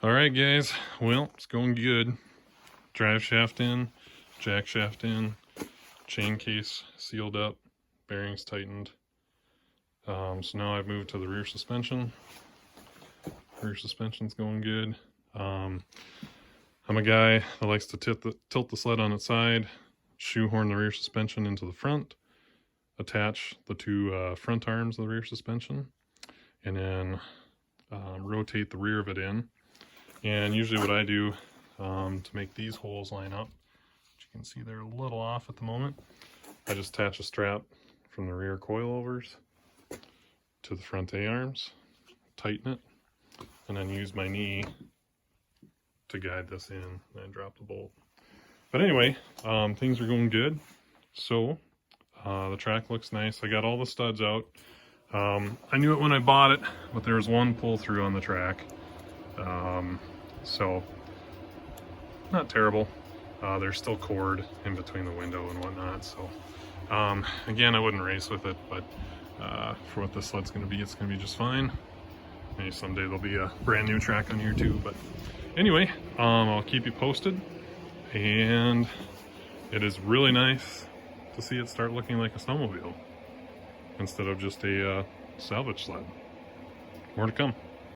Alright guys, well, it's going good. Drive shaft in, jack shaft in, chain case sealed up, bearings tightened. So now I've moved to the rear suspension. Rear suspension's going good. I'm a guy that likes to tilt the sled on its side, shoehorn the rear suspension into the front, attach the two front arms of the rear suspension, and then rotate the rear of it in. And usually what I do to make these holes line up, which you can see they're a little off at the moment, I just attach a strap from the rear coilovers to the front A-arms, tighten it, and then use my knee to guide this in, and then drop the bolt. But anyway, things are going good. So the track looks nice. I got all the studs out. I knew it when I bought it, but there was one pull through on the track. So not terrible. There's still cord in between the window and whatnot. So again, I wouldn't race with it, but for what this sled's going to be, it's going to be just fine. Maybe someday there'll be a brand new track on here too. But anyway, I'll keep you posted. And it is really nice to see it start looking like a snowmobile instead of just a salvage sled. More to come.